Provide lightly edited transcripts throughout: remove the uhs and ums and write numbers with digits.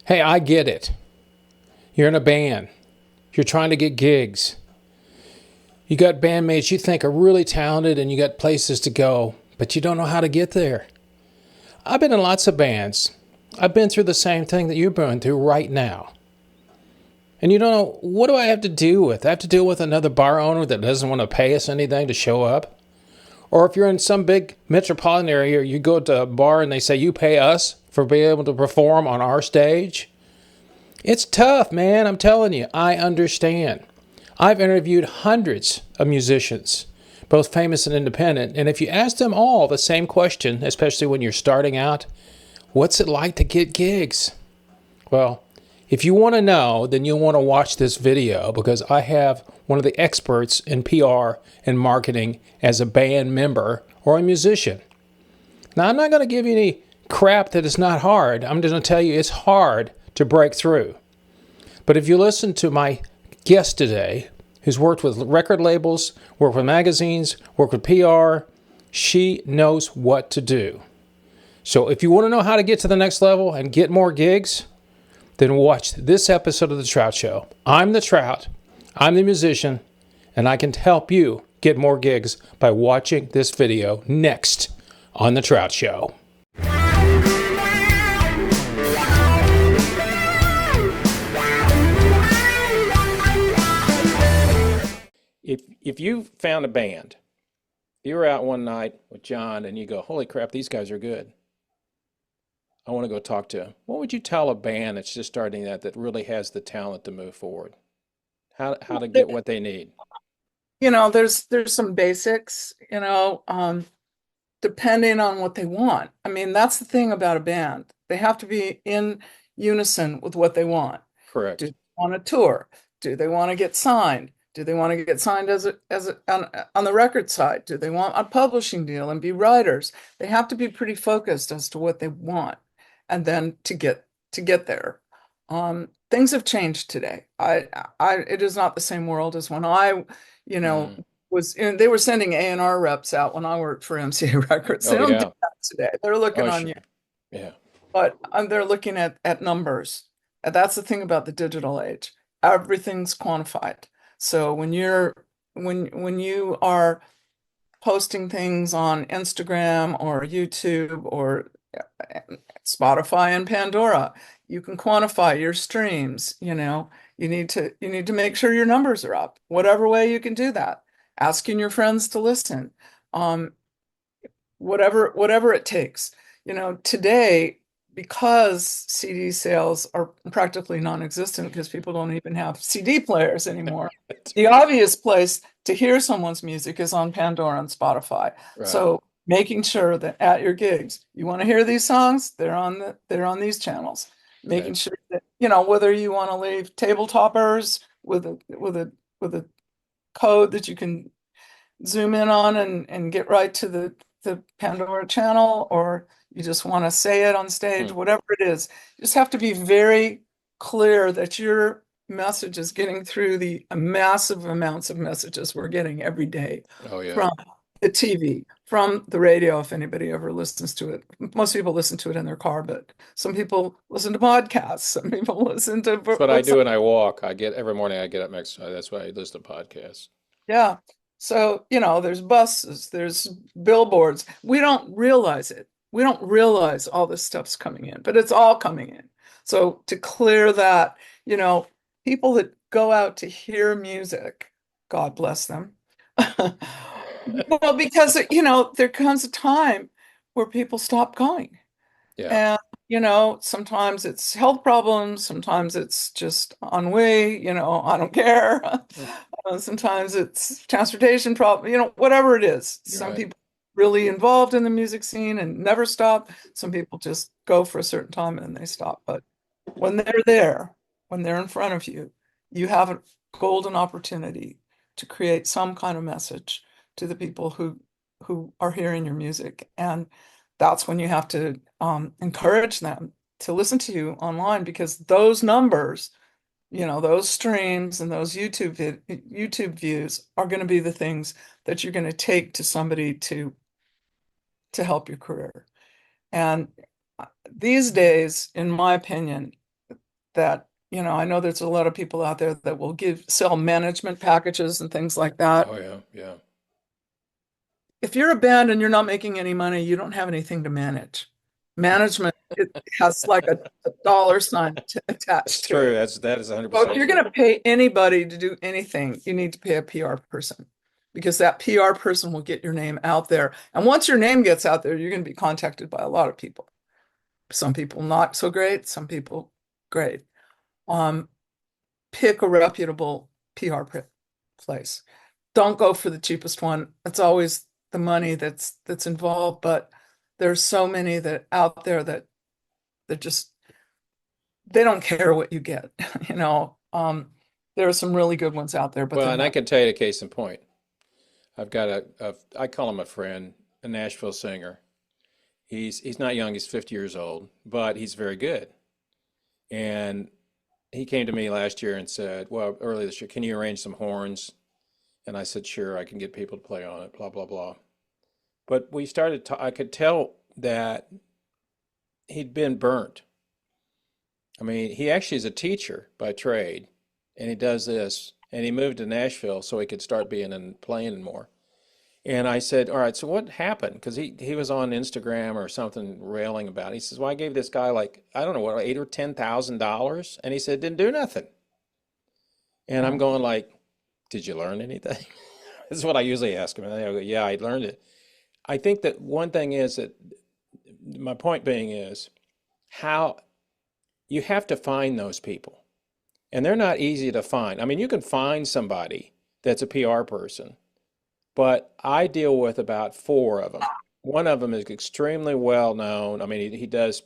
Hey, I get it. You're in a band. You're trying to get gigs. You got bandmates you think are really talented and you got places to go, but you don't know how to get there. I've been in lots of bands. I've been through the same thing that you're going through right now. And you don't know, what do I have to deal with? I have to deal with another bar owner that doesn't want to pay us anything to show up? Or if you're in some big metropolitan area, you go to a bar and they say, you pay us for being able to perform on our stage? It's tough, man. I'm telling you, I understand. I've interviewed hundreds of musicians, both famous and independent, and if you ask them all the same question, especially when you're starting out, what's it like to get gigs? Well, if you want to know, then you'll want to watch this video because I have one of the experts in PR and marketing as a band member or a musician. Now, I'm not going to give you any crap that is not hard. I'm just going to tell you it's hard to break through. But if you listen to my guest today, who's worked with record labels, worked with magazines, worked with PR, she knows what to do. So if you want to know how to get to the next level and get more gigs, then watch this episode of The Trout Show. I'm the Trout, I'm the musician, and I can help you get more gigs by watching this video next on The Trout Show. If you found a band, you were out one night with John and you go, holy crap, these guys are good. I want to go talk to them. What would you tell a band that's just starting that really has the talent to move forward? How to get what they need? There's some basics, depending on what they want. I mean, that's the thing about a band. They have to be in unison with what they want. Do Correct. they want to tour? Do they want to get signed? Do they want to get signed on the record side? Do they want a publishing deal and be writers? They have to be pretty focused as to what they want, and then to get there. Things have changed today. It is not the same world as when I, you know, Mm. they were sending A&R reps out when I worked for MCA Records. They Oh don't do yeah. that today. They're looking Oh on you, sure. Yeah. but they're looking at numbers. And that's the thing about the digital age. Everything's quantified. So when you are posting things on Instagram or YouTube or Spotify and Pandora, you can quantify your streams. You need to make sure your numbers are up, whatever way you can do that. Asking your friends to listen, um, whatever it takes. Today, because CD sales are practically non-existent because people don't even have CD players anymore, the obvious place to hear someone's music is on Pandora and Spotify. Right. So making sure that at your gigs, you want to hear these songs, they're on these channels. Okay. Making sure that, whether you want to leave table toppers with a code that you can zoom in on and get right to the Pandora channel, or you just want to say it on stage, Hmm. whatever it is, you just have to be very clear that your message is getting through the massive amounts of messages we're getting every day Oh yeah. from the TV, from the radio, if anybody ever listens to it. Most people listen to it in their car, but some people listen to podcasts, some people listen to That's what I books. do when I walk. I get every morning I get up next. That's why I listen to podcasts. Yeah. So, there's buses, there's billboards. We don't realize it. We don't realize all this stuff's coming in, but it's all coming in. So to clear that, you know, people that go out to hear music, God bless them. Well, because, there comes a time where people stop going. Yeah. And, sometimes it's health problems, sometimes it's just ennui, I don't care. Mm. Sometimes it's transportation problem, whatever it is. You're Some right. people really involved in the music scene and never stop. Some people just go for a certain time and then they stop. But when they're there, when they're in front of you, you have a golden opportunity to create some kind of message to the people who are hearing your music. And that's when you have to encourage them to listen to you online, because those numbers, those streams and those YouTube views are going to be the things that you're going to take to somebody to help your career. And these days, in my opinion, that, I know there's a lot of people out there that will sell management packages and things like that. Oh yeah, yeah. If you're a band and you're not making any money, you don't have anything to manage. Management, it has like a dollar sign That's attached to true. it. That is So if 100% you're true. going to pay anybody to do anything, you need to pay a PR person because that PR person will get your name out there. And once your name gets out there, you're going to be contacted by a lot of people. Some people not so great, some people great. Um, Pick a reputable PR place. Don't go for the cheapest one. It's always the money that's involved, but there's so many that out there that just they don't care what you get, you know. There are some really good ones out there, but Well, they're and I not. can tell you a case in point. I've got I call him a friend, a Nashville singer. He's not young, he's 50 years old, but he's very good. And he came to me last year and said, well, early this year, can you arrange some horns? And I said, sure, I can get people to play on it, blah, blah, blah. But we started to, I could tell that he'd been burnt. I mean, he actually is a teacher by trade, and he does this, and he moved to Nashville so he could start being and playing more. And I said, all right, so what happened? Because he was on Instagram or something railing about it. He says, well, I gave this guy like, I don't know what, eight or $10,000. And he said, didn't do nothing. And I'm Yeah. going like, did you learn anything? This is what I usually ask him. And they go, yeah, I learned it. I think that one thing is that my point being is how you have to find those people. And they're not easy to find. I mean, you can find somebody that's a PR person, but I deal with about four of them. One of them is extremely well known. I mean, he does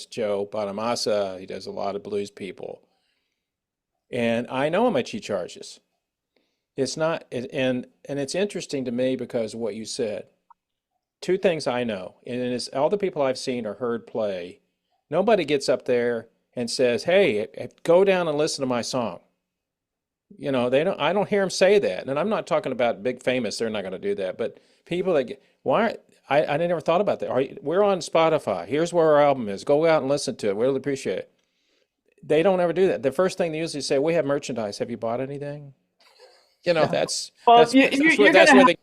Joe Bonamassa. He does a lot of blues people, and I know how much he charges. It's not, and it's interesting to me because of what you said. Two things I know, and it's all the people I've seen or heard play. Nobody gets up there and says, "Hey, go down and listen to my song." You know, they don't. I don't hear them say that, and I'm not talking about big famous. They're not going to do that. But people that get, why? I never thought about that. We're on Spotify. Here's where our album is. Go out and listen to it. We'll appreciate it. They don't ever do that. The first thing they usually say, "We have merchandise. Have you bought anything?" You know, Yeah. that's Well, that's that's where they.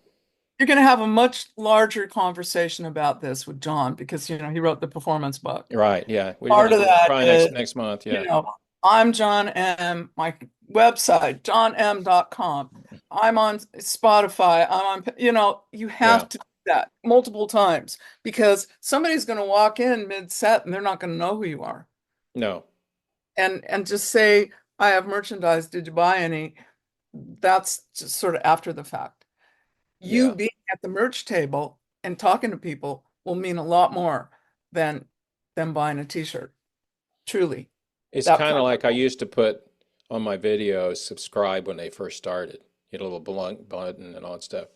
you're gonna have a much larger conversation about this with John because he wrote the performance book. Right. Yeah, we're Part going of to do it that probably is, next month. you Yeah. know, I'm John M. My website, johnm.com. I'm on Spotify. You Yeah. have to do that multiple times because somebody's going to walk in mid-set and they're not going to know who you are. No. And just say, I have merchandise. Did you buy any? That's just sort of after the fact. You Yeah. being at the merch table and talking to people will mean a lot more than them buying a t-shirt. Truly. It's That kind of part. like I used to put on my videos, subscribe when they first started. You know, a little button and all that stuff.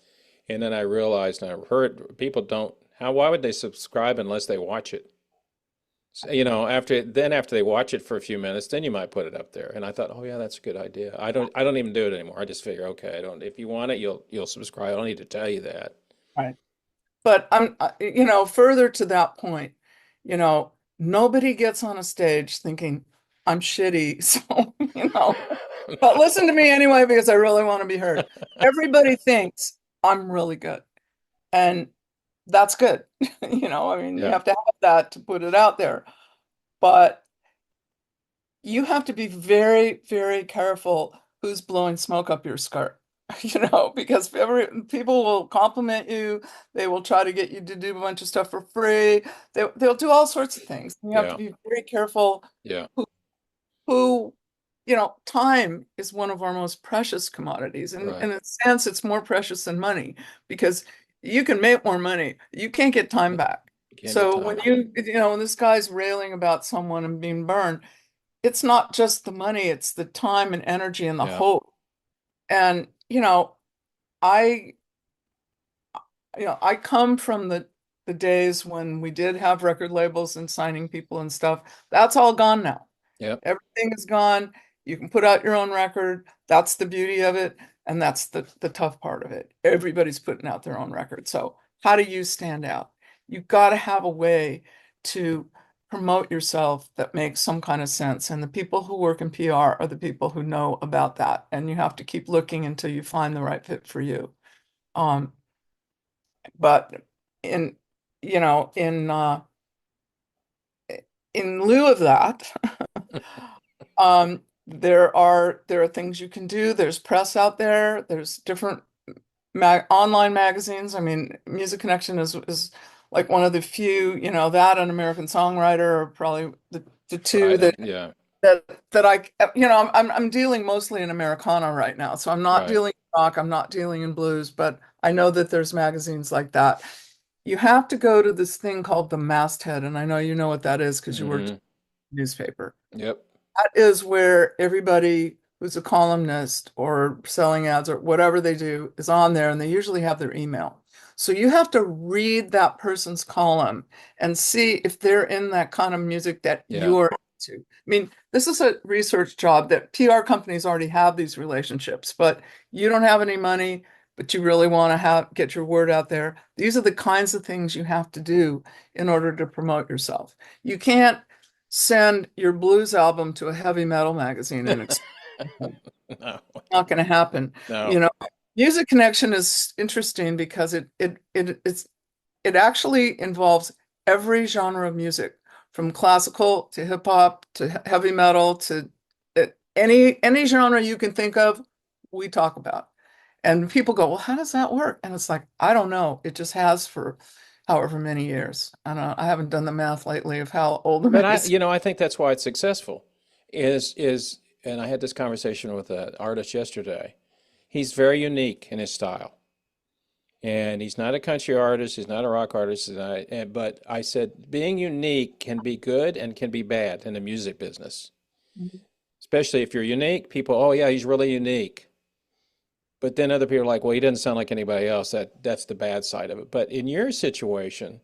And then I realized, and I heard people don't, why would they subscribe unless they watch it? So, you know, after they watch it for a few minutes, then you might put it up there. And I thought, oh yeah, that's a good idea. I don't even do it anymore. I just figure, okay, I don't, if you want it, you'll subscribe. I don't need to tell you that. Right. But further to that point, nobody gets on a stage thinking I'm shitty. So, but listen to me anyway because I really want to be heard. Everybody thinks I'm really good. And that's good. I mean, you Yeah. have to have that to put it out there. But you have to be very, very careful who's blowing smoke up your skirt, because people will compliment you. They will try to get you to do a bunch of stuff for free. They'll do all sorts of things. You have to Yeah. be very careful Yeah. who, time is one of our most precious commodities. And Right. in a sense, it's more precious than money because you can make more money. You can't get time back. You can't get So time. when this guy's railing about someone and being burned, it's not just the money, it's the time and energy and the Yeah. hope. And, I, I come from the days when we did have record labels and signing people and stuff. That's all gone now. Yep. Everything is gone. You can put out your own record. That's the beauty of it. And that's the tough part of it. Everybody's putting out their own record. So how do you stand out? You've got to have a way to promote yourself that makes some kind of sense. And the people who work in PR are the people who know about that. And you have to keep looking until you find the right fit for you. Um, but in, you know, in lieu of that, there are things you can do. There's press out there. There's different online magazines. I mean, Music Connection is like one of the few, that and American Songwriter are probably the two Right. that Yeah. that that I, I'm dealing mostly in Americana right now. So I'm not Right. dealing in rock, I'm not dealing in blues, but I know that there's magazines like that. You have to go to this thing called the masthead, and I know you know what that is because you worked in Hmm. the newspaper. Yep. That is where everybody who's a columnist or selling ads or whatever they do is on there, and they usually have their email. So you have to read that person's column and see if they're in that kind of music that Yeah. you're into. I mean, this is a research job that PR companies already have these relationships, but you don't have any money, but you really want to get your word out there. These are the kinds of things you have to do in order to promote yourself. You can't send your blues album to a heavy metal magazine and expect No. not going to happen. You No. know, Music Connection is interesting because it actually involves every genre of music, from classical to hip hop to heavy metal to any genre you can think of, we talk about. And people go, well, how does that work? And it's like, I don't know. It just has for however many years. I haven't done the math lately of how old the But magazine. I think that's why it's successful. And I had this conversation with an artist yesterday. He's very unique in his style. And he's not a country artist, he's not a rock artist, but I said being unique can be good and can be bad in the music business. Especially if you're unique, people, oh yeah, he's really unique. But then other people are like, well, he doesn't sound like anybody else. That's the bad side of it. But in your situation,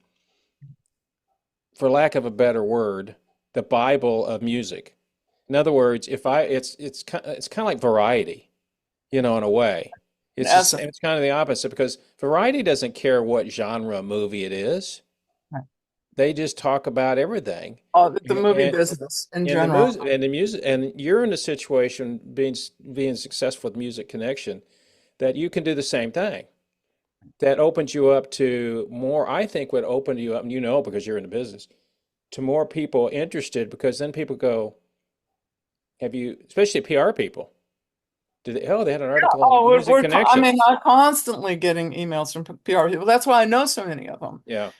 for lack of a better word, the Bible of music. In other words, if I it's kind of like variety, in a way. In It's the essence. same, it's kind of the opposite because variety doesn't care what genre movie it is. They just talk about everything. The movie And business in and the general. music and the music and you're in a situation being successful with Music Connection that you can do the same thing. That opens you up to more, I think would open you up, and because you're in the business, to more people interested because then people go, have you, especially PR people, they had an article in Oh, Music I Connection. mean, I'm constantly getting emails from PR people. That's why I know so many of them. Yeah.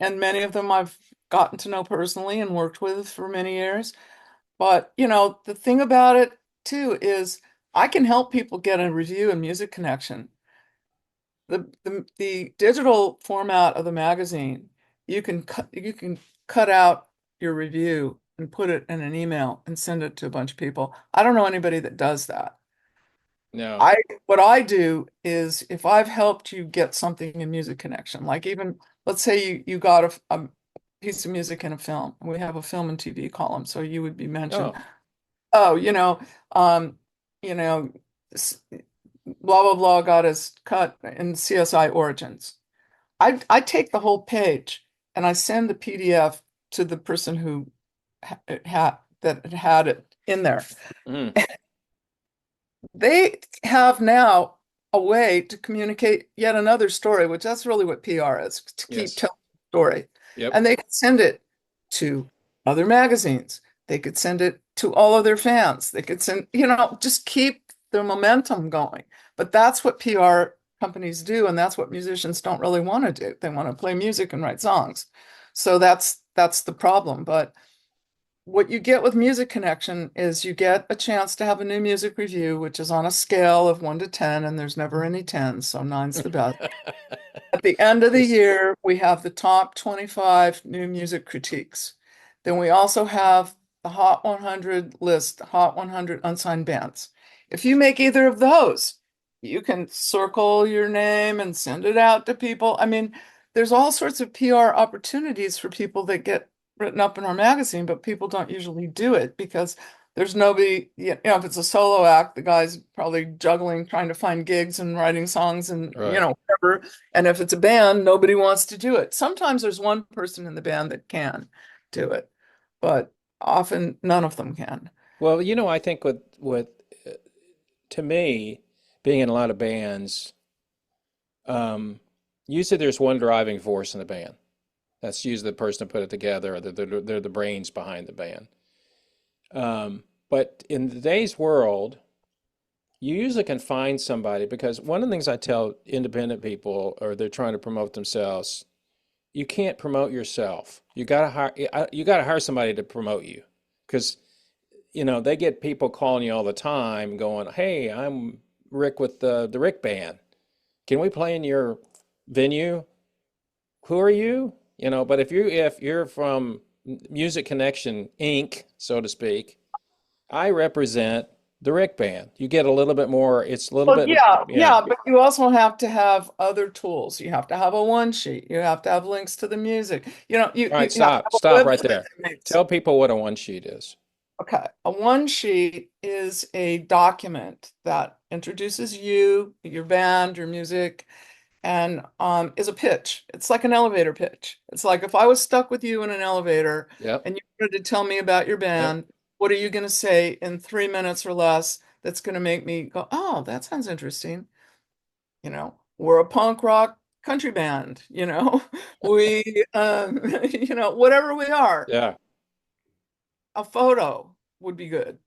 And many of them I've gotten to know personally and worked with for many years. But, the thing about it too is I can help people get a review in Music Connection. The digital format of the magazine, you can cut out your review and put it in an email and send it to a bunch of people. I don't know anybody that does that. No. I what I do is if I've helped you get something in Music Connection, like even let's say you got a piece of music in a film, and we have a film and TV column, so you would be mentioned. Oh. Oh, um, you know, s- blah blah blah got his cut in CSI Origins. I take the whole page and I send the PDF to the person who had it in there. Mm. They have now a way to communicate yet another story, which that's really what PR is, to keep Yes. telling the story. Yep. And they could send it to other magazines. They could send it to all of their fans. They could send, just keep the momentum going. But that's what PR companies do, and that's what musicians don't really want to do. They want to play music and write songs. So that's the problem. But what you get with Music Connection is you get a chance to have a new music review, which is on a scale of 1 to 10, and there's never any 10, so nine's the best. At the end of the Yes. year, we have the top 25 new music critiques. Then we also have the Hot 100 list, Hot 100 unsigned bands. If you make either of those, you can circle your name and send it out to people. I mean, there's all sorts of PR opportunities for people that get written up in our magazine, but people don't usually do it because there's nobody, if it's a solo act, the guy's probably juggling, trying to find gigs and writing songs and, Right. whatever. And if it's a band, nobody wants to do it. Sometimes there's one person in the band that can do it. but often none of them can. Well, I think uh, to me, being in a lot of bands, um, usually there's one driving force in the band. That's usually the person that put it together, or they're the brains behind the band. But in today's world, you usually can find somebody, because one of the things I tell independent people, or they're trying to promote themselves, you can't promote yourself. You gotta hire somebody to promote you, because they get people calling you all the time, going, "Hey, I'm Rick with the Rick Band. Can we play in your venue? Who are you?" But if you're from Music Connection Inc., so to speak, I represent the Rick Band. You get a little bit more. It's a little Well, bit, yeah, yeah. yeah, but you also have to have other tools. You have to have a one sheet. You have to have links to the music. All right, You have to stop, have a stop right website that there. makes. Tell people what a one sheet is. Okay, a one sheet is a document that introduces you, your band, your music, and is a pitch. It's like an elevator pitch. It's like if I was stuck with you in an elevator Yep, and you wanted to tell me about your yep. band, what are you going to say in 3 minutes or less that's going to make me go, oh, that sounds interesting? We're a punk rock country band, we, whatever we are, Yeah, a photo would be good.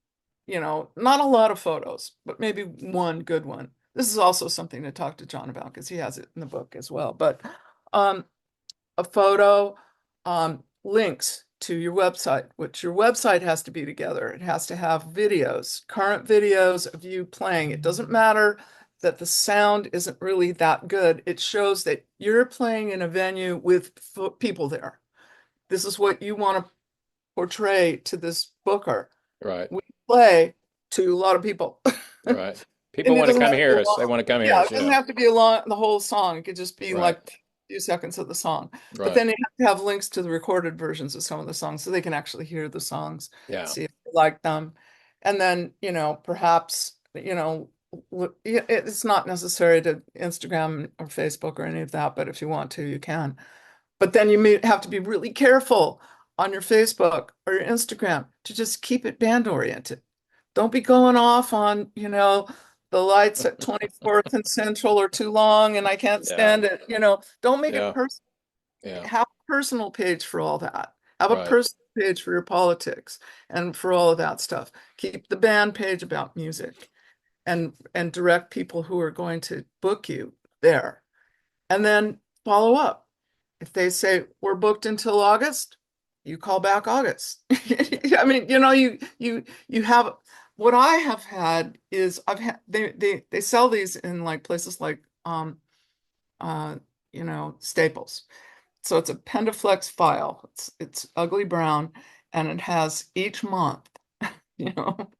Not a lot of photos, but maybe one good one. This is also something to talk to John about because he has it in the book as well. But um, a photo, links to your website, which your website has to be together. It has to have videos, current videos of you playing. It doesn't matter that the sound isn't really that good. It shows that you're playing in a venue with people there. This is what you want to portray to this booker. right, We play to a lot of people. right. People And it want to doesn't come have to be hear a us. They long, want to come hear yeah, us. it doesn't Yeah, have to be a long, the whole song. It could just be right, like a few seconds of the song. But right. then you have to have links to the recorded versions of some of the songs so they can actually hear the songs, Yeah, see if they like them. And then, perhaps, it's not necessary to Instagram or Facebook or any of that, but if you want to, you can. But then you may have to be really careful on your Facebook or your Instagram to just keep it band oriented. Don't be going off on, the lights at 24th and Central are too long and I can't yeah, stand it. Don't make it yeah, personal. yeah. Have a personal page for all that. Have a Right, personal page for your politics and for all of that stuff. Keep the band page about music and direct people who are going to book you there. And then follow up. If they say we're booked until August, you call back August. I mean, you have what I have had is I've had they sell these in like places like uh Staples. So it's a Pendaflex file. It's ugly brown and it has each month,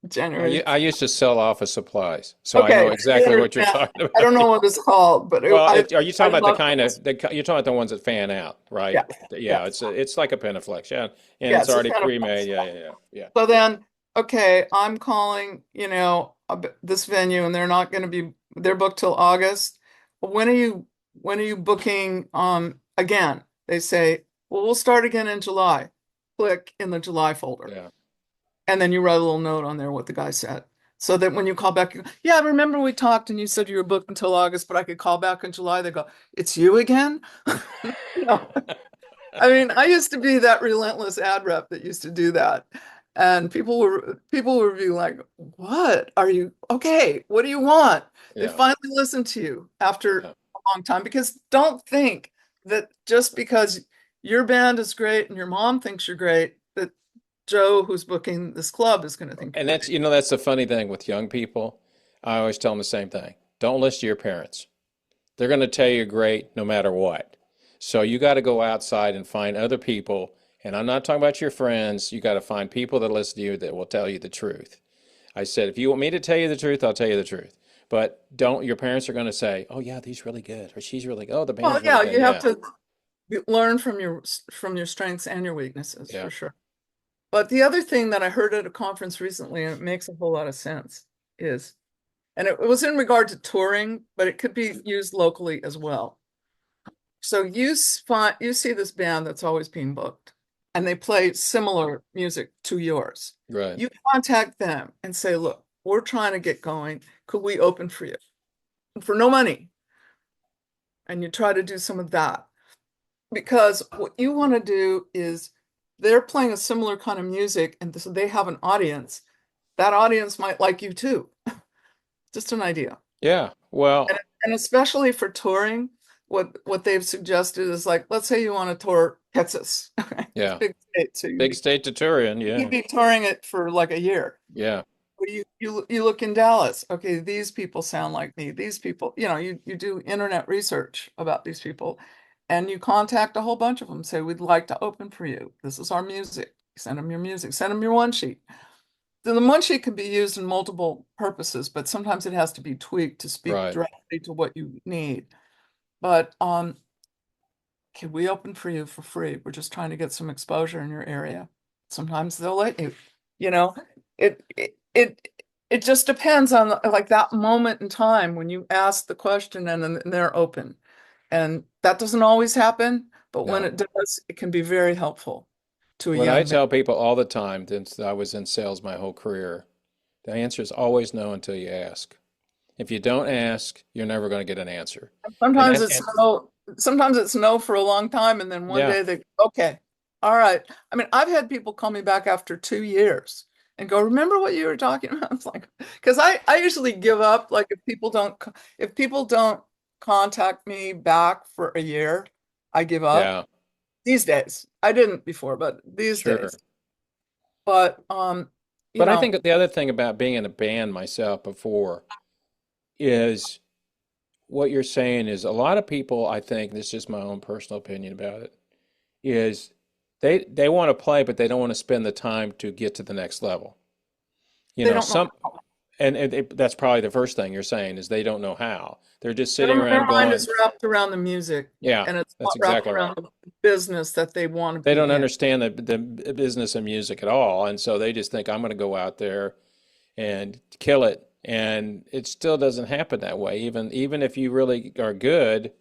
January. I used to sell office supplies, so I know Okay, I exactly what you're understand. talking I about. don't know what it's called, but Well, I are you I talking about the love kind this. of you're talking about the ones that fan out, right? Yeah, Yeah, yes, it's like a Penaflex, yeah, and yeah, it's it's a already Pendaflex. pre-made. Yeah, yeah, yeah, yeah. So then, okay, I'm calling, this venue and they're booked till August. When are you booking again? They say, well, we'll start again in July. Click in the July folder. Yeah. And then you write a little note on there what the guy said. So that when you call back, you go, yeah, I remember we talked and you said you were booked until August, but I could call back in July. They go, it's you again? You know, I mean, I used to be that relentless ad rep that used to do that. And people were being like, "What are you? Okay, what do you want?" They Yeah, finally listened to you after yeah. a long time because don't think that just because your band is great and your mom thinks you're great, that Joe, who's booking this club, is going to think And you're that's, great. that's the funny thing with young people. I always tell them the same thing. Don't listen to your parents. They're going to tell you great no matter what. So you got to go outside and find other people. And I'm not talking about your friends. You got to find people that listen to you that will tell you the truth. I said, if you want me to tell you the truth, I'll tell you the truth. But don't, your parents are going to say, oh, yeah, he's really good. Or she's really good. Oh, the Well, band's really yeah, good. you have Yeah. to learn from your strengths and your weaknesses Yeah. for sure. But the other thing that I heard at a conference recently, and it makes a whole lot of sense, is, and it was in regard to touring, but it could be used locally as well. So you see this band that's always being booked. and they play similar music to yours. Right. You contact them and say, look, we're trying to get going. Could we open for you? For no money. And you try to do some of that. Because what you want to do is they're playing a similar kind of music, and so they have an audience. That audience might like you too. Just an idea. Yeah. Well, And especially for touring, what they've suggested is like, let's say you want to tour Texas. Okay. It's a yeah. big state, so Big state to Turian. you'd Yeah. be touring it for like a year. Yeah. Well, you look in Dallas. Okay, these people sound like me. These people, you do internet research about these people, and you contact a whole bunch of them. Say, we'd like to open for you. This is our music. Send them your music. Send them your one sheet. The one sheet can be used in multiple purposes, but sometimes it has to be tweaked to speak Right. directly to what you need. But can we open for you for free? We're just trying to get some exposure in your area. Sometimes they'll let you. You know, it it it, it just depends on like that moment in time when you ask the question and then they're open. And that doesn't always happen, but when No. it does, it can be very helpful to a What I young man. tell people all the time, since I was in sales my whole career, the answer is always no until you ask. If you don't ask, you're never going to get an answer. And Sometimes that, it's no, sometimes it's no for a long time, and then one yeah, day they, okay, all right. I mean, I've had people call me back after 2 years and go, remember what you were talking about? It's like, because I usually give up, like if people don't contact me back for a year, I give up. yeah, These days. I didn't before, but these sure. days. But you But I know, think that the other thing about being in a band myself before is what you're saying is a lot of people, I think, this is just my own personal opinion about it, is they want to play, but they don't want to spend the time to get to the next level. You they know, don't know some how. that's probably the first thing you're saying is they don't know how. They're just sitting Their around mind going, is wrapped around the music, yeah, and it's that's not wrapped exactly right. around the business that they want to They be don't in. understand the business of music at all, and so they just think I'm going to go out there and kill it, and it still doesn't happen that way. Even if you really are good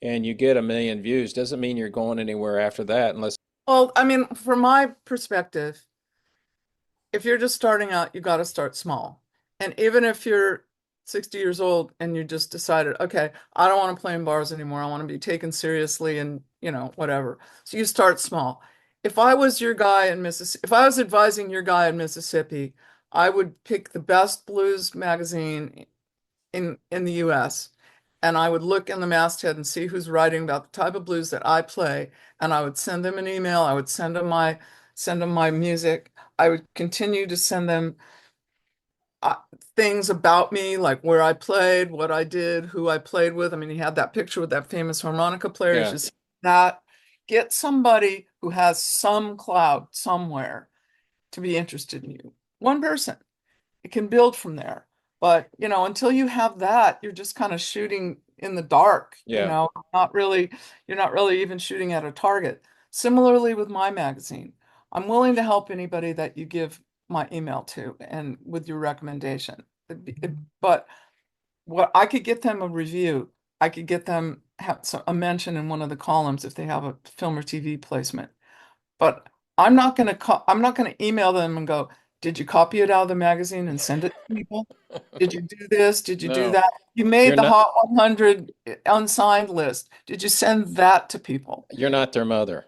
and you get 1 million views, doesn't mean you're going anywhere after that unless, Well, I mean, from my perspective, if you're just starting out, you got to start small. And even if you're 60 years old and you just decided, okay, I don't want to play in bars anymore. I want to be taken seriously and, whatever. So you start small. If I was your guy in Mississippi, if I was advising your guy in Mississippi, I would pick the best blues magazine in the US, and I would look in the masthead and see who's writing about the type of blues that I play, and I would send them an email. I would send them my music. I would continue to send them uh, things about me, like where I played, what I did, who I played with. I mean, he had that picture with that famous harmonica player. You yeah, should see that. Get somebody who has some clout somewhere to be interested in you. One person. It can build from there. But, until you have that, you're just kind of shooting in the dark, yeah. not really, you're not really even shooting at a target. Similarly with my magazine, I'm willing to help anybody that you give my email to and with your recommendation. But what I could get them a review, I could get them have a mention in one of the columns if they have a film or TV placement. But I'm not gonna email them and go, did you copy it out of the magazine and send it to people? Did you do this? Did you do No, that? You made you're the not. Hot 100 unsigned list. Did you send that to people? You're not their mother.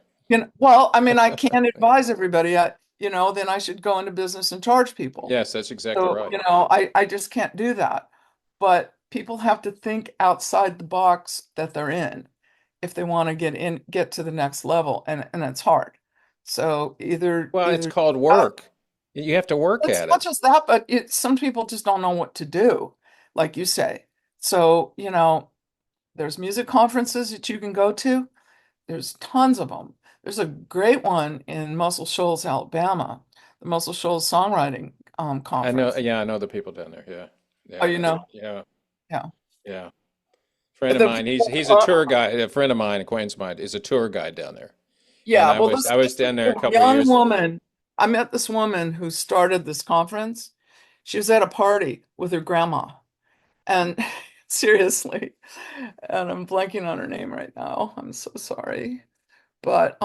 Well, I mean, I can't advise everybody. Then I should go into business and charge people. Yes, that's exactly So, right. I just can't do that. But people have to think outside the box that they're in if they want to get to the next level, and it's hard. So Well, it's either called work. You have to work it's at not it. just that, but some people just don't know what to do, like you say. So, there's music conferences that you can go to. There's tons of them. There's a great one in Muscle Shoals, Alabama, the Muscle Shoals Songwriting I know. Conference. Yeah, I know the people down there. Yeah, yeah, Oh, I know. Yeah, yeah. yeah. Friend of The mine. people, He's a tour guide. A friend of mine, acquaintance of mine, is a tour guide down there. And yeah, well, I was this down there a couple of young years. woman, I met this woman who started this conference. She was at a party with her grandma, and seriously, and I'm blanking on her name right now. I'm so sorry. But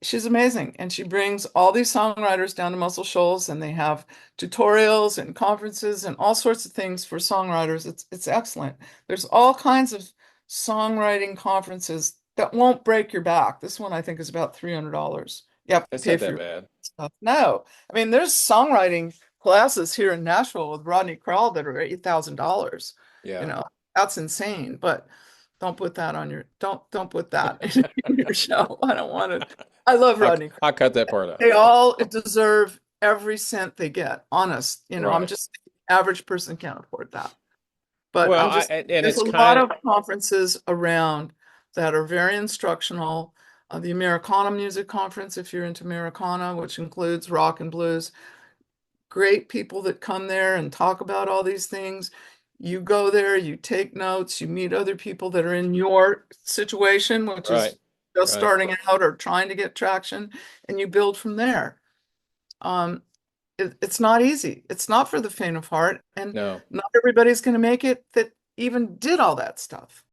she's amazing, and she brings all these songwriters down to Muscle Shoals, and they have tutorials and conferences and all sorts of things for songwriters. It's excellent. There's all kinds of songwriting conferences that won't break your back. This one I think is about $300. You have to That's pay not for that your bad. stuff. No, I mean there's songwriting classes here in Nashville with Rodney Crowell that are $8,000. Yeah. You know, that's insane. But don't put that on your don't put that in your show. I don't want it. I love Rodney Crowell. I'll cut that part out. They all deserve every cent they get. Honest, I'm Right. just average person can't afford that. But Well, I'm just and there's it's a lot kind of conferences around that are very instructional. The Americana Music Conference, if you're into Americana, which includes rock and blues, great people that come there and talk about all these things. You go there, you take notes, you meet other people that are in your situation, which right, is just right. starting out or trying to get traction, and you build from there. It's not easy. It's not for the faint of heart, and No. not everybody's going to make it that even did all that stuff.